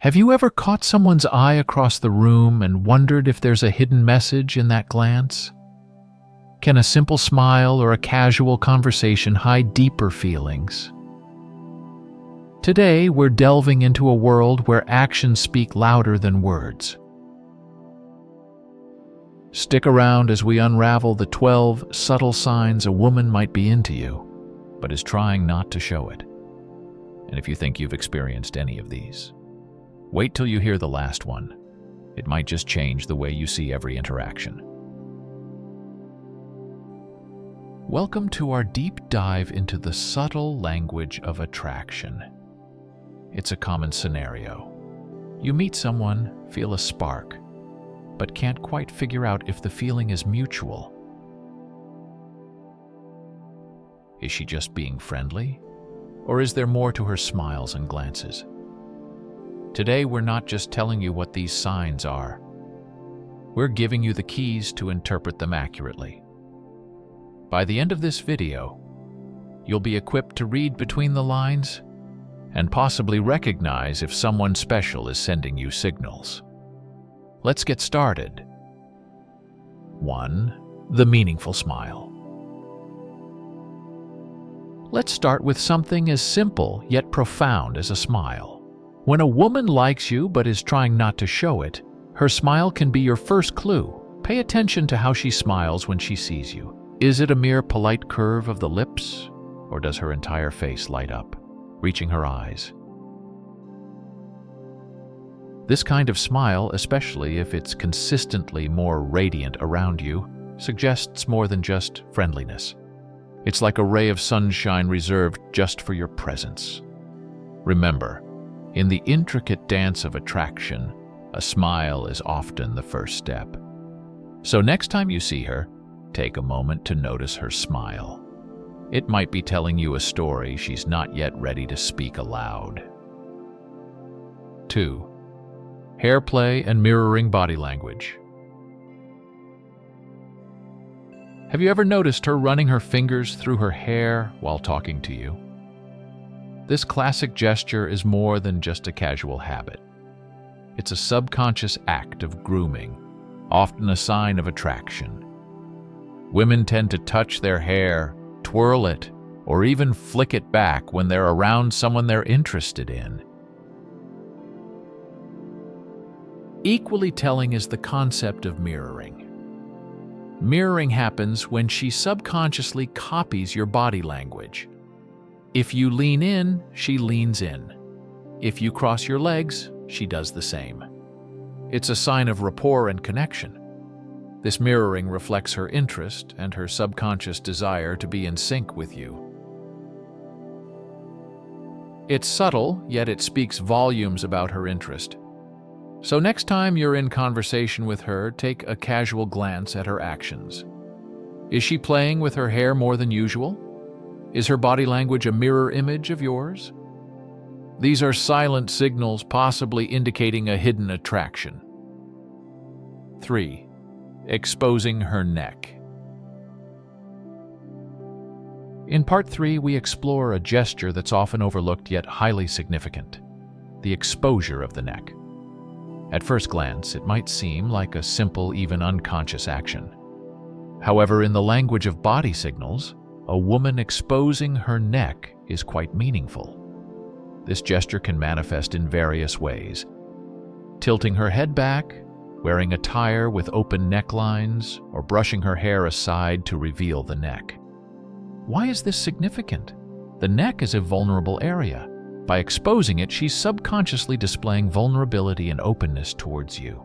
Have you ever caught someone's eye across the room and wondered if there's a hidden message in that glance? Can a simple smile or a casual conversation hide deeper feelings? Today, we're delving into a world where actions speak louder than words. Stick around as we unravel the 12 subtle signs a woman might be into you, but is trying not to show it. And if you think you've experienced any of these, wait till you hear the last one. It might just change the way you see every interaction. Welcome to our deep dive into the subtle language of attraction. It's a common scenario. You meet someone, feel a spark, but can't quite figure out if the feeling is mutual. Is she just being friendly? Or is there more to her smiles and glances? Today, we're not just telling you what these signs are. We're giving you the keys to interpret them accurately. By the end of this video, you'll be equipped to read between the lines and possibly recognize if someone special is sending you signals. Let's get started. 1. The meaningful smile. Let's start with something as simple yet profound as a smile. When a woman likes you but is trying not to show it, her smile can be your first clue. Pay attention to how she smiles when she sees you. Is it a mere polite curve of the lips, or does her entire face light up, reaching her eyes? This kind of smile, especially if it's consistently more radiant around you, suggests more than just friendliness. It's like a ray of sunshine reserved just for your presence. Remember, in the intricate dance of attraction, a smile is often the first step. So next time you see her, take a moment to notice her smile. It might be telling you a story she's not yet ready to speak aloud. 2. Hairplay and mirroring body language. Have you ever noticed her running her fingers through her hair while talking to you? This classic gesture is more than just a casual habit. It's a subconscious act of grooming, often a sign of attraction. Women tend to touch their hair, twirl it, or even flick it back when they're around someone they're interested in. Equally telling is the concept of mirroring. Mirroring happens when she subconsciously copies your body language. If you lean in, she leans in. If you cross your legs, she does the same. It's a sign of rapport and connection. This mirroring reflects her interest and her subconscious desire to be in sync with you. It's subtle, yet it speaks volumes about her interest. So next time you're in conversation with her, take a casual glance at her actions. Is she playing with her hair more than usual? Is her body language a mirror image of yours? These are silent signals possibly indicating a hidden attraction. 3. Exposing her neck. In Part 3, we explore a gesture that's often overlooked yet highly significant: the exposure of the neck. At first glance, it might seem like a simple, even unconscious action. However, in the language of body signals, a woman exposing her neck is quite meaningful. This gesture can manifest in various ways: tilting her head back, wearing attire with open necklines, or brushing her hair aside to reveal the neck. Why is this significant? The neck is a vulnerable area. By exposing it, she's subconsciously displaying vulnerability and openness towards you.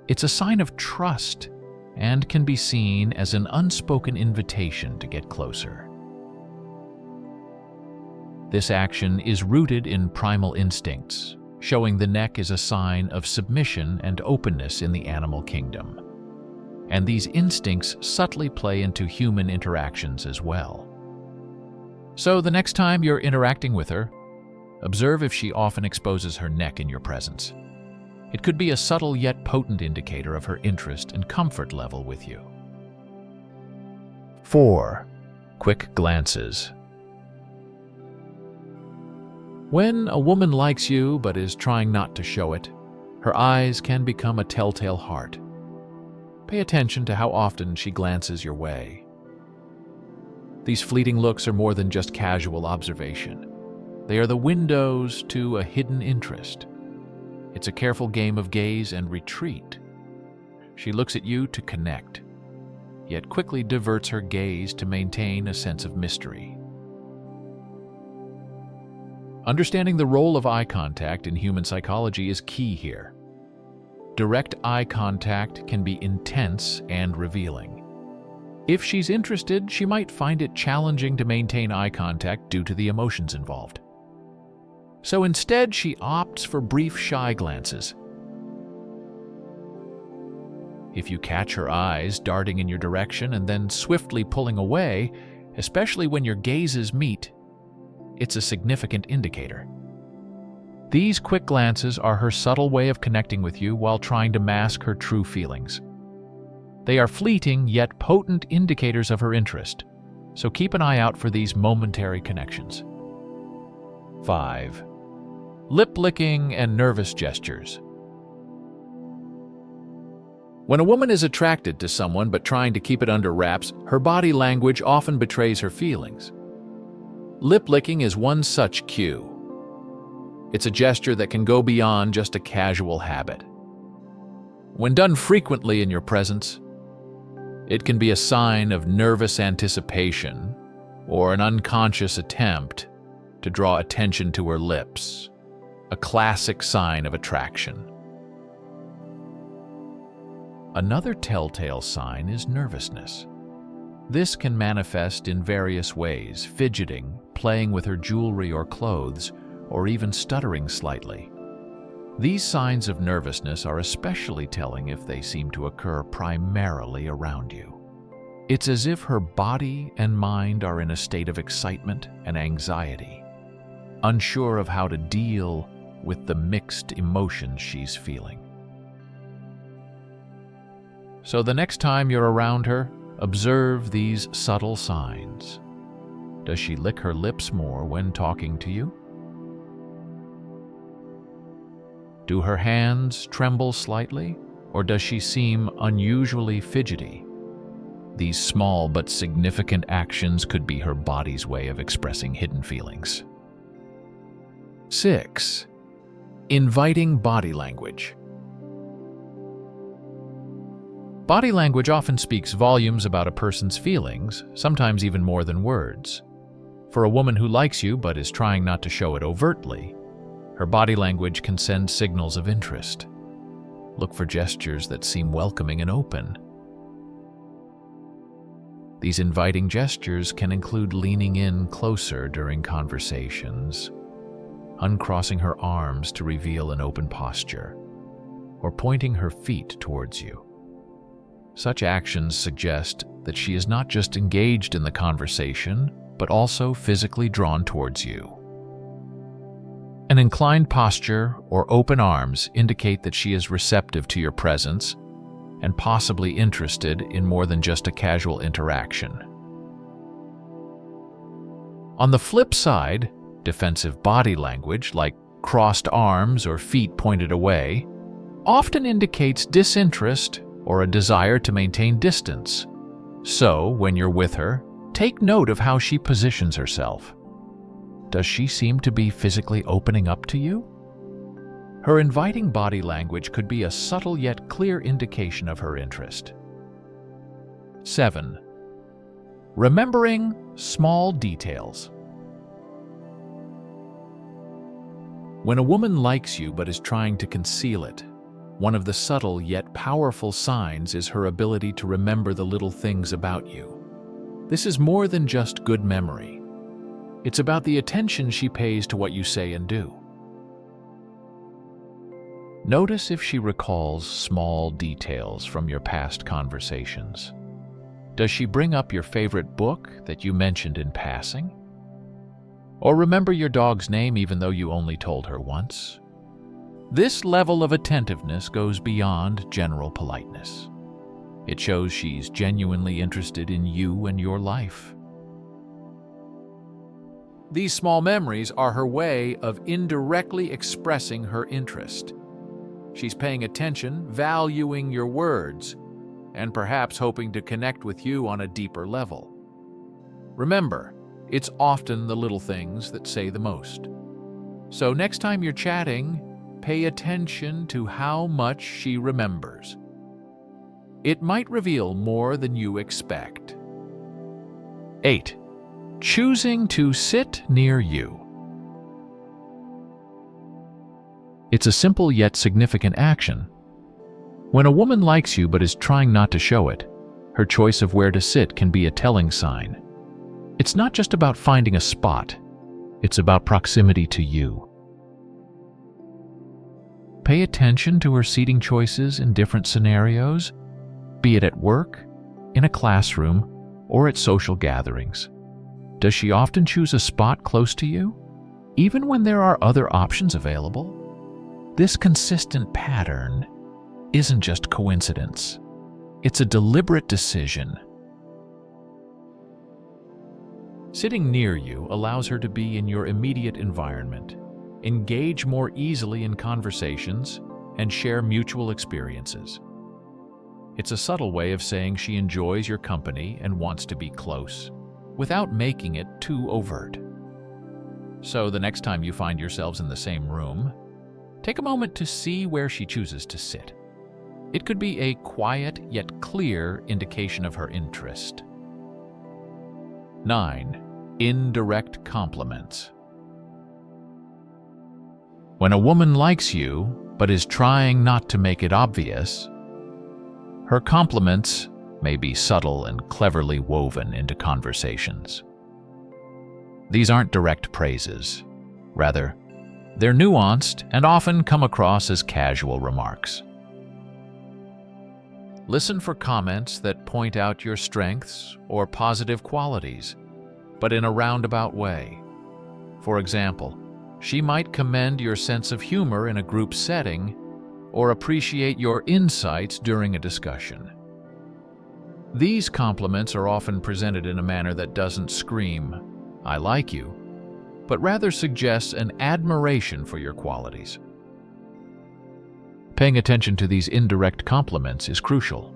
It's a sign of trust and can be seen as an unspoken invitation to get closer. This action is rooted in primal instincts, showing the neck is a sign of submission and openness in the animal kingdom. And these instincts subtly play into human interactions as well. So the next time you're interacting with her, observe if she often exposes her neck in your presence. It could be a subtle yet potent indicator of her interest and comfort level with you. 4. Quick glances. When a woman likes you but is trying not to show it, her eyes can become a telltale heart. Pay attention to how often she glances your way. These fleeting looks are more than just casual observation. They are the windows to a hidden interest. It's a careful game of gaze and retreat. She looks at you to connect, yet quickly diverts her gaze to maintain a sense of mystery. Understanding the role of eye contact in human psychology is key here. Direct eye contact can be intense and revealing. If she's interested, she might find it challenging to maintain eye contact due to the emotions involved. So instead, she opts for brief, shy glances. If you catch her eyes darting in your direction and then swiftly pulling away, especially when your gazes meet, it's a significant indicator. These quick glances are her subtle way of connecting with you while trying to mask her true feelings. They are fleeting yet potent indicators of her interest, so keep an eye out for these momentary connections. 5. Lip licking and nervous gestures. When a woman is attracted to someone but trying to keep it under wraps, her body language often betrays her feelings. Lip licking is one such cue. It's a gesture that can go beyond just a casual habit. When done frequently in your presence, it can be a sign of nervous anticipation or an unconscious attempt to draw attention to her lips, a classic sign of attraction. Another telltale sign is nervousness. This can manifest in various ways: fidgeting, playing with her jewelry or clothes, or even stuttering slightly. These signs of nervousness are especially telling if they seem to occur primarily around you. It's as if her body and mind are in a state of excitement and anxiety, unsure of how to deal with the mixed emotions she's feeling. So the next time you're around her, observe these subtle signs. Does she lick her lips more when talking to you? Do her hands tremble slightly, or does she seem unusually fidgety? These small but significant actions could be her body's way of expressing hidden feelings. 6. Inviting body language. Body language often speaks volumes about a person's feelings, sometimes even more than words. For a woman who likes you but is trying not to show it overtly, her body language can send signals of interest. Look for gestures that seem welcoming and open. These inviting gestures can include leaning in closer during conversations, uncrossing her arms to reveal an open posture, or pointing her feet towards you. Such actions suggest that she is not just engaged in the conversation, but also physically drawn towards you. An inclined posture or open arms indicate that she is receptive to your presence and possibly interested in more than just a casual interaction. On the flip side, defensive body language, like crossed arms or feet pointed away, often indicates disinterest or a desire to maintain distance. So, when you're with her, take note of how she positions herself. Does she seem to be physically opening up to you? Her inviting body language could be a subtle yet clear indication of her interest. 7. Remembering small details. When a woman likes you but is trying to conceal it, one of the subtle yet powerful signs is her ability to remember the little things about you. This is more than just good memory. It's about the attention she pays to what you say and do. Notice if she recalls small details from your past conversations. Does she bring up your favorite book that you mentioned in passing? Or remember your dog's name even though you only told her once? This level of attentiveness goes beyond general politeness. It shows she's genuinely interested in you and your life. These small memories are her way of indirectly expressing her interest. She's paying attention, valuing your words, and perhaps hoping to connect with you on a deeper level. Remember, it's often the little things that say the most. So next time you're chatting, pay attention to how much she remembers. It might reveal more than you expect. 8. Choosing to sit near you. It's a simple yet significant action. When a woman likes you but is trying not to show it, her choice of where to sit can be a telling sign. It's not just about finding a spot, it's about proximity to you. Pay attention to her seating choices in different scenarios, be it at work, in a classroom, or at social gatherings. Does she often choose a spot close to you, even when there are other options available? This consistent pattern isn't just coincidence. It's a deliberate decision. Sitting near you allows her to be in your immediate environment, engage more easily in conversations, and share mutual experiences. It's a subtle way of saying she enjoys your company and wants to be close, without making it too overt. So the next time you find yourselves in the same room, take a moment to see where she chooses to sit. It could be a quiet yet clear indication of her interest. 9. Indirect compliments. When a woman likes you but is trying not to make it obvious, her compliments may be subtle and cleverly woven into conversations. These aren't direct praises. Rather, they're nuanced and often come across as casual remarks. Listen for comments that point out your strengths or positive qualities, but in a roundabout way. For example, she might commend your sense of humor in a group setting or appreciate your insights during a discussion. These compliments are often presented in a manner that doesn't scream, "I like you," but rather suggests an admiration for your qualities. Paying attention to these indirect compliments is crucial.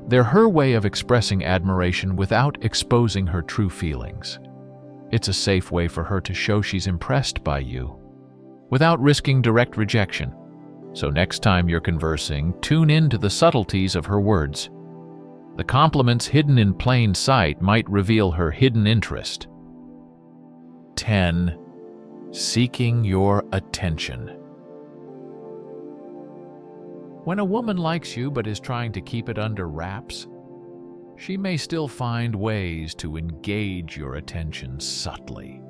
They're her way of expressing admiration without exposing her true feelings. It's a safe way for her to show she's impressed by you, without risking direct rejection. So next time you're conversing, tune in to the subtleties of her words. The compliments hidden in plain sight might reveal her hidden interest. 10. Seeking your attention. When a woman likes you but is trying to keep it under wraps, she may still find ways to engage your attention subtly.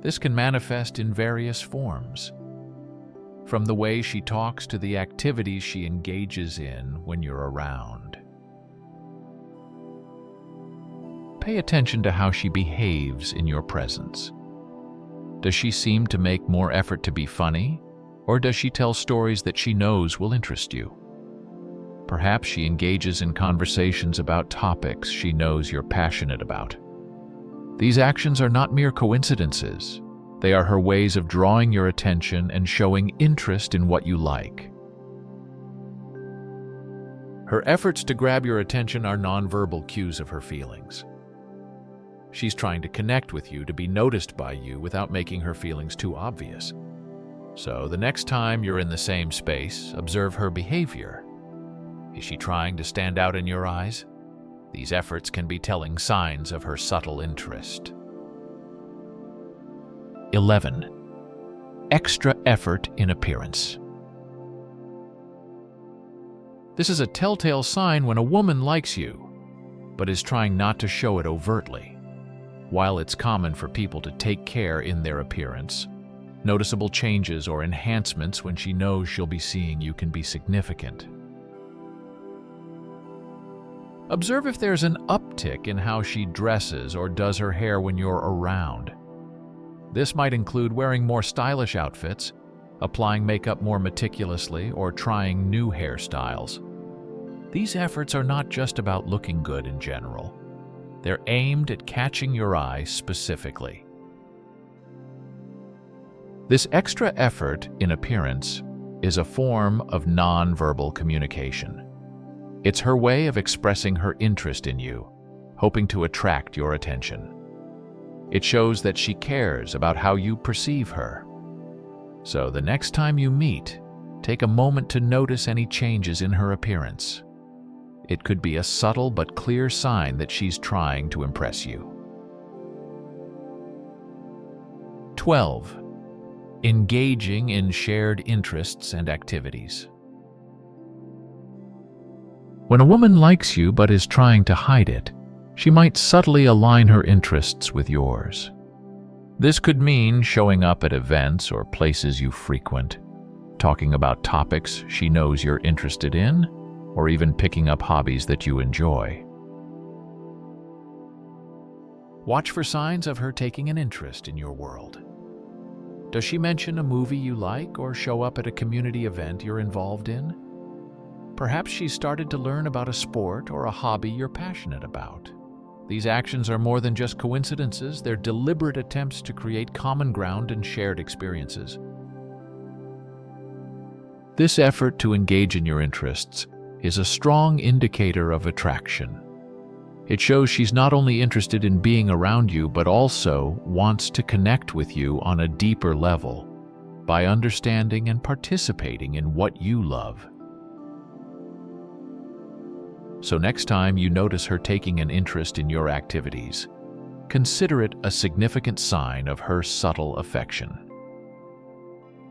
This can manifest in various forms, from the way she talks to the activities she engages in when you're around. Pay attention to how she behaves in your presence. Does she seem to make more effort to be funny, or does she tell stories that she knows will interest you? Perhaps she engages in conversations about topics she knows you're passionate about. These actions are not mere coincidences. They are her ways of drawing your attention and showing interest in what you like. Her efforts to grab your attention are nonverbal cues of her feelings. She's trying to connect with you, to be noticed by you without making her feelings too obvious. So the next time you're in the same space, observe her behavior. Is she trying to stand out in your eyes? These efforts can be telling signs of her subtle interest. 11. Extra effort in appearance. This is a telltale sign when a woman likes you, but is trying not to show it overtly. While it's common for people to take care in their appearance, noticeable changes or enhancements when she knows she'll be seeing you can be significant. Observe if there's an uptick in how she dresses or does her hair when you're around. This might include wearing more stylish outfits, applying makeup more meticulously, or trying new hairstyles. These efforts are not just about looking good in general. They're aimed at catching your eye specifically. This extra effort in appearance is a form of nonverbal communication. It's her way of expressing her interest in you, hoping to attract your attention. It shows that she cares about how you perceive her. So the next time you meet, take a moment to notice any changes in her appearance. It could be a subtle but clear sign that she's trying to impress you. 12. Engaging in shared interests and activities. When a woman likes you but is trying to hide it, she might subtly align her interests with yours. This could mean showing up at events or places you frequent, talking about topics she knows you're interested in, or even picking up hobbies that you enjoy. Watch for signs of her taking an interest in your world. Does she mention a movie you like or show up at a community event you're involved in? Perhaps she's started to learn about a sport or a hobby you're passionate about. These actions are more than just coincidences, they're deliberate attempts to create common ground and shared experiences. This effort to engage in your interests is a strong indicator of attraction. It shows she's not only interested in being around you, but also wants to connect with you on a deeper level by understanding and participating in what you love. So next time you notice her taking an interest in your activities, consider it a significant sign of her subtle affection.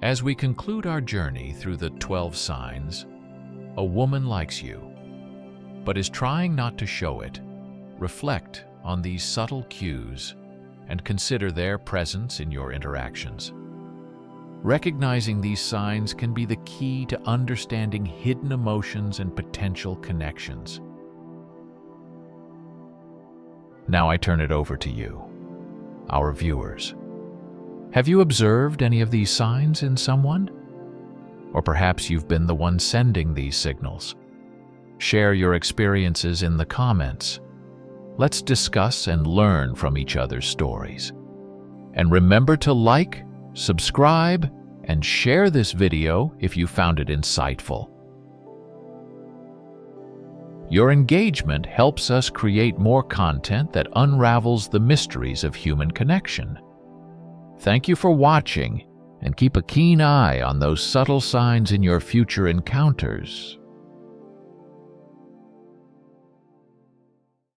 As we conclude our journey through the 12 signs, a woman likes you, but is trying not to show it. Reflect on these subtle cues and consider their presence in your interactions. Recognizing these signs can be the key to understanding hidden emotions and potential connections. Now I turn it over to you, our viewers. Have you observed any of these signs in someone? Or perhaps you've been the one sending these signals. Share your experiences in the comments. Let's discuss and learn from each other's stories. And remember to like, subscribe, and share this video if you found it insightful. Your engagement helps us create more content that unravels the mysteries of human connection. Thank you for watching, and keep a keen eye on those subtle signs in your future encounters.